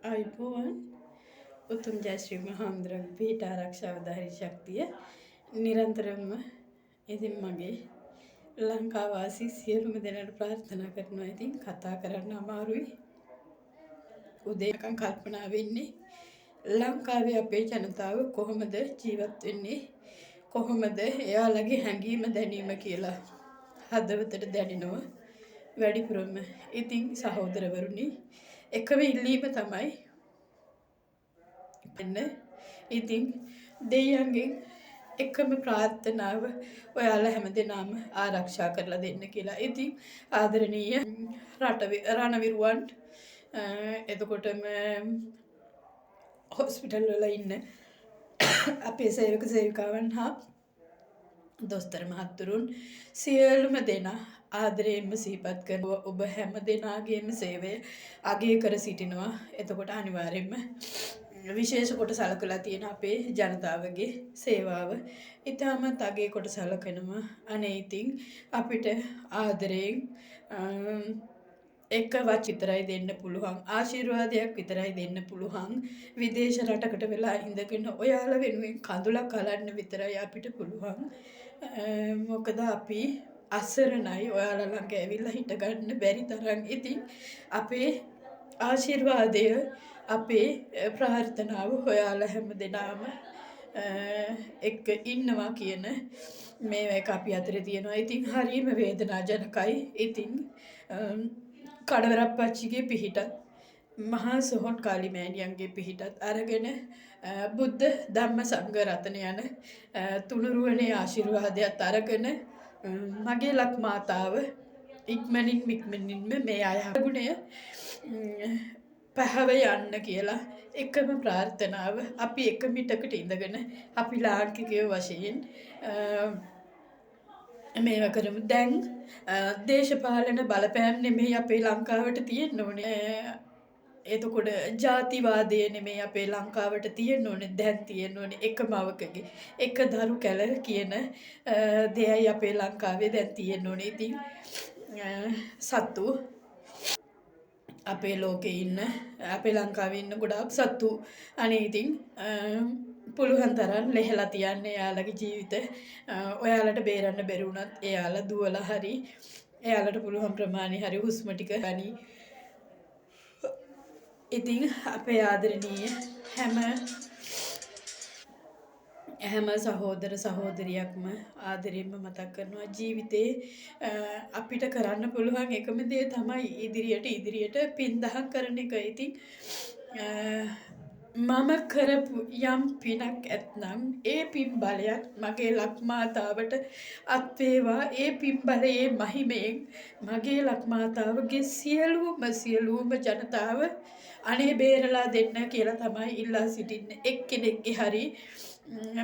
අයිබෝවන් උතුම් ජය ශ්‍රී මහාමුදුරන් පිහිට ආරක්ෂාව ධෛර්ය ශක්තිය නිරන්තරයෙන්ම ඉතින් මගේ ලංකාවාසී සියලුම දෙනාට ප්‍රාර්ථනා කරනවා. ඉතින් කතා කරන්න අමාරුයි. උදේකම් කල්පනා වෙන්නේ ලංකාවේ අපේ ජනතාව කොහොමද ජීවත් වෙන්නේ, කොහොමද එයාලගේ හැඟීම දැනීම කියලා හදවතට දැනෙනවා වැඩිපුරම. ඉතින් සහෝදරවරුනි, එකම ඉල්ලීම තමයි ඉතින් දෙයියන්ගෙන් එකම ප්‍රාර්ථනාව ඔයාලා හැමදෙනාම ආරක්ෂා කරලා දෙන්න කියලා. ඉතින් ආදරණීය රණවිරුවන්, එතකොටම හොස්පිටල් වල ඉන්න අපේ සේවක සේවිකාවන් හා දොස්තර මහත්තුරුන් සියලුම දෙනා ආදරයෙන්ම සිහිපත් කරනවා. ඔබ හැම දෙනාගේම සේවය අගය කර සිටිනවා. එතකොට අනිවාර්යෙන්ම විශේෂ කොට සලකලා තියෙන අපේ ජනතාවගේ සේවාව ඉතාමත් අගය කොට සලකනවා. අනේ ඉතින් අපිට ආදරයෙන් එක විතරයි දෙන්න පුළුවන්, ආශිර්වාදයක් විතරයි දෙන්න පුළුවන්. විදේශ රටකට වෙලා ඉඳගෙන ඔයාලා වෙනුවෙන් කඳුලක් අලන්න විතරයි අපිට පුළුවන්. මොකද අපි අසරණයි, ඔයාලා ළඟ ඇවිල්ලා හිට ගන්න බැරි තරම්. ඉතින් අපේ ආශිර්වාදය, අපේ ප්‍රාර්ථනාව ඔයාලා හැම දෙනාම එක්ක ඉන්නවා කියන මේ එක අපි අතරේ තියෙනවා. ඉතින් හරියම වේදනාජනකයි. ඉතින් කඩවරප්පච්චිගේ පිහිටත්, මහා සොහොන් කාලිමෑණියන්ගේ පිහිටත් අරගෙන බුද්ධ ධම්ම සංඝ රත්න යන තුනුරුවනේ ආශිර්වාදයත් අරගෙන මගේ ලක් මාතාව ඉක්මනින්ම මේ අයගුණය පැහැව යන්න කියලා එකම ප්‍රාර්ථනාව. අපි එක මිටකට ඉඳගෙන අපි ලාංකිකයෝ වශයෙන් මේව කරමු. දැන් දේශපාලන බලපෑම් නෙමෙයි අපේ ලංකාවට තියෙන්න ඕනේ. එතකොට ජාතිවාදය නෙමෙයි අපේ ලංකාවට තියෙන්න ඕනේ. දැන් තියෙන්න ඕනේ එක මවකගේ එක දරු කැල කියන දෙයයි අපේ ලංකාවේ දැන් තියෙන්න ඕනේ. ඉතින් සත්තු අපේ ලෝකේ ඉන්න, අපේ ලංකාවේ ඉන්න ගොඩාක් සත්තු අනේ ඉතින් පුළුවන් තරම් ලෙහලා තියන්න එයාලගේ ජීවිත. ඔයාලට බේරන්න බැරි වුණත් එයාලා දුවලා හරි, එයාලට පුළුවන් ප්‍රමාණය හරි හුස්ම ටික ගනි. ඉතින් අපේ ආදරණීය හැම සහෝදර සහෝදරියක්ම ආදරයෙන්ම මතක් කරනවා. ජීවිතේ අපිට කරන්න පුළුවන් එකම දේ තමයි ඉදිරියට පින්දහම් කරන එක. ඉතින් මම කරපු යම් පිනක් ඇත්නම් ඒ පින් බලයක් මගේ ලක්මාතාවට අත්වේවා. ඒ පින් බලයේ මහිමයෙන් මගේ ලක්මාතාවගේ සියලුම ජනතාව අනේ බේරලා දෙන්න කියලා තමයි ඉල්ලා සිටින්නේ. එක්කෙනෙක්ගේ හරි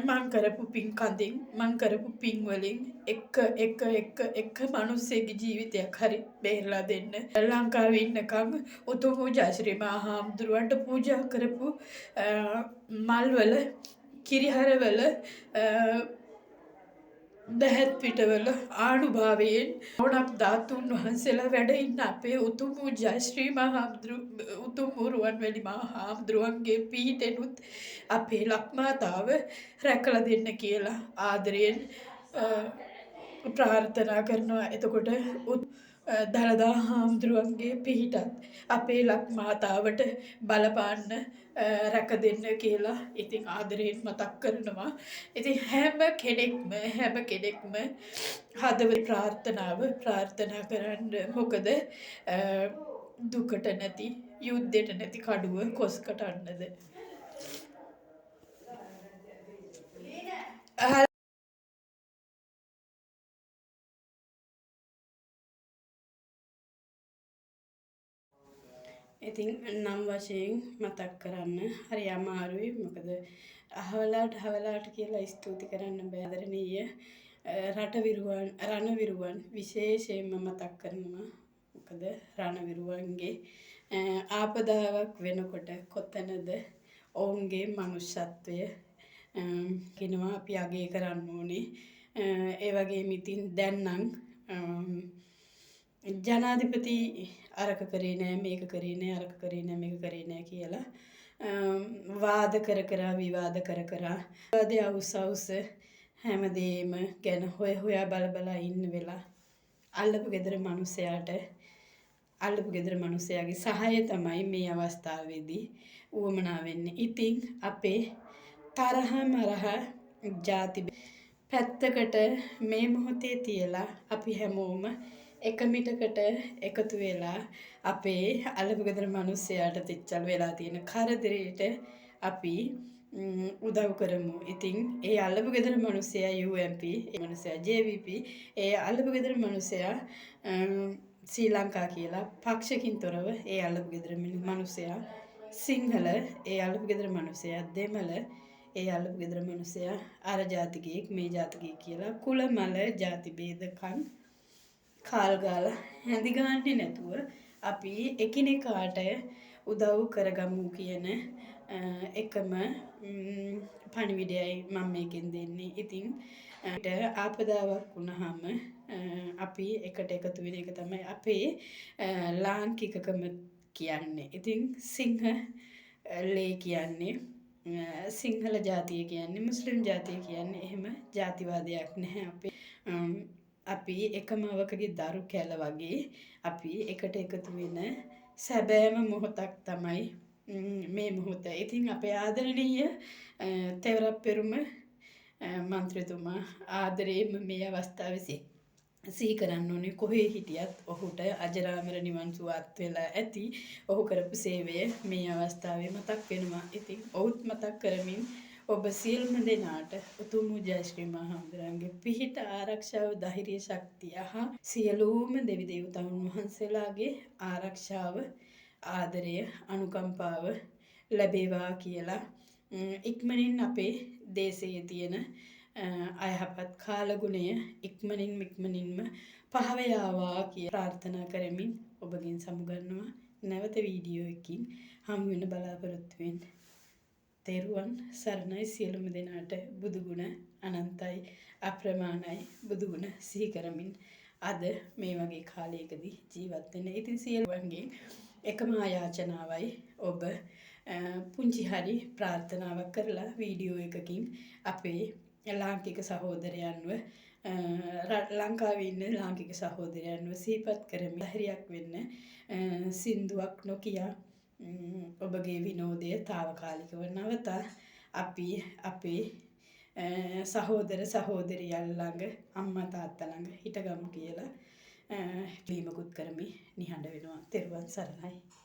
මං කරපු පින් කඳින්, මං කරපු පින් වලින් එක මිනිස්සෙගේ ජීවිතයක් හරි බේරලා දෙන්න. ලංකාවේ ඉන්නකම් උතුම් ජය ශ්‍රී මහා හාමුදුරුවන්ට පූජා කරපු මල්වල, කිරිහරවල, දැහැත් පිටවල ආනුභාවයෙන් ඕනක් ධාතුන් වහන්සේලා වැඩ ඉන්න අපේ උතුම් ජය ශ්‍රී උතුම් රුවන්වැලි මහා හාමුදුරුවන්ගේ පීඨෙනුත් අපේ ලක්මාතාව රැකලා දෙන්න කියලා ආදරයෙන් ප්‍රාර්ථනා කරනවා. එතකොට දළදා හාමුදුරුවන්ගේ පිහිටත් අපේ ලක්මාතාවට බලපාන්න රැක දෙන්න කියලා ඉතින් ආදරයෙන් මතක් කරනවා. ඉතින් හැම කෙනෙක්ම හදවත ප්‍රාර්ථනා කරන්න. මොකද දුකට නැති, යුද්ධයට නැති කඩුව කොස් කටන්නද? ඉතින් නම් වශයෙන් මතක් කරන්න හරි අමාරුයි. මොකද අහවලාට කියලා ස්තුති කරන්න බෑ. ආදරණීය රණවිරුවන් විශේෂයෙන්ම මතක් කරනවා. මොකද රණවිරුවන්ගේ ආපදාවක් වෙනකොට කොතනද ඔවුන්ගේ මනුෂ්‍යත්වය කියනවා අපි අගය කරන්න ඕනේ. ඒ වගේම ඉතින් දැන් නම් ජනාධිපති අරක කරේ නෑ මේක කරේ නෑ අරක කරේ නෑ මේක කරේ නෑ කියලා වාද කර කර විවාද කර කර වාදය අවුස් හැමදේම ගැන හොයා බල ඉන්න වෙලා අල්ලපු ගෙදර මිනිසයාගේ සහාය තමයි මේ අවස්ථාවේදී උවමනා වෙන්නේ. ඉතින් අපේ තරහ මරහ ಜಾති පැත්තකට මේ මොහොතේ තියලා අපි හැමෝම එක මිටකට එකතු වෙලා අපේ අල්ලපු ගෙදර මිනිසයාට තිච්චල් වෙලා තියෙන කරදරේට අපි උදව් කරමු. ඉතින් ඒ අල්ලපු ගෙදර මිනිසයා UMP, ඒ මිනිසයා JVP, ඒ අල්ලපු ගෙදර මිනිසයා ශ්‍රී ලංකා කියලා පක්ෂකින් තොරව ඒ අල්ලපු ගෙදර මිනිසයා සිංහල, ඒ අල්ලපු ගෙදර මිනිසයා දෙමළ, ඒ අල්ලපු ගෙදර මිනිසයා අර ජාතිකයෙක් මේ ජාතිකයෙක් කියලා කුල මල ಜಾති ભેදකම් කාල් ගාලා හැඳි ගන්නේ නැතුව අපි එකිනෙකාට උදව් කරගමු කියන එකම පණිවිඩයයි මම මේකෙන් දෙන්නේ. ඉතින් ආපදාවක් වුණාම අපි එකට එකතු වෙන එක තමයි අපේ ලාංකිකකම කියන්නේ. ඉතින් සිංහලේ කියන්නේ සිංහල ජාතිය කියන්නේ මුස්ලිම් ජාතිය කියන්නේ එහෙම ජාතිවාදයක් නැහැ. අපි එකම අවකගේ දරු කැල වගේ අපි එකට එකතු වෙන සැබෑම මොහොතක් තමයි මේ මොහොත. ඉතින් අපේ ආදරණීය තෙවරප්පෙරුම මන්ත්‍රතුමා ආදරේම මේ අවස්ථාවේ සිහි කරන්න ඕනේ. කොහේ හිටියත් ඔහුට අජරාමර නිවන් සුවත් වෙලා ඇති. ඔහු කරපු සේවය මේ අවස්ථාවේ මතක් වෙනවා. ඉතින් ඔහුත් මතක් කරමින් ඔබ සියලුම දෙනාට උතුම් ජය ශ්‍රී මහා හඳුරන්ගේ පිහිට ආරක්ෂාව ධෛර්ය ශක්තිය හා සියලුම දෙවි දේවතාවුන් වහන්සේලාගේ ආරක්ෂාව ආදරය අනුකම්පාව ලැබේවා කියලා ඉක්මනින් අපේ දේශයේ තියෙන අයහපත් කාලගුණය ඉක්මනින්ම පහව යාවා කියලා ප්‍රාර්ථනා කරමින් ඔබගෙන් සමුගන්නවා. නැවත වීඩියෝ එකකින් හමු වෙන බලාපොරොත්තු වෙන්න. තෙරුවන් සරණයි. සියලුම දෙනාට බුදුගුණ අනන්තයි අප්‍රමාණයි. බුදුගුණ සිහි කරමින් අද මේ වගේ කාලයකදී ජීවත් වෙන්න. ඉතින් සියලුවන්ගේ එකම ආයාචනාවයි ඔබ පුංචි හරි ප්‍රාර්ථනාවක් කරලා වීඩියෝ එකකින් අපේ ලාංකික සහෝදරයන්ව ලංකාවේ ඉන්න ලාංකික සහෝදරයන්ව සිහිපත් කරමින් ධෛර්යයක් වෙන්න සින්දුවක් නොකිය ඔබගේ විනෝදය තාවකාලිකව නවතා අපි අපේ සහෝදර සහෝදරියන් ළඟ අම්මා තාත්තා ළඟ හිටගමු කියලා ලීමකුත් කරමි නිහඬ වෙනවා. තෙරුවන් සරණයි.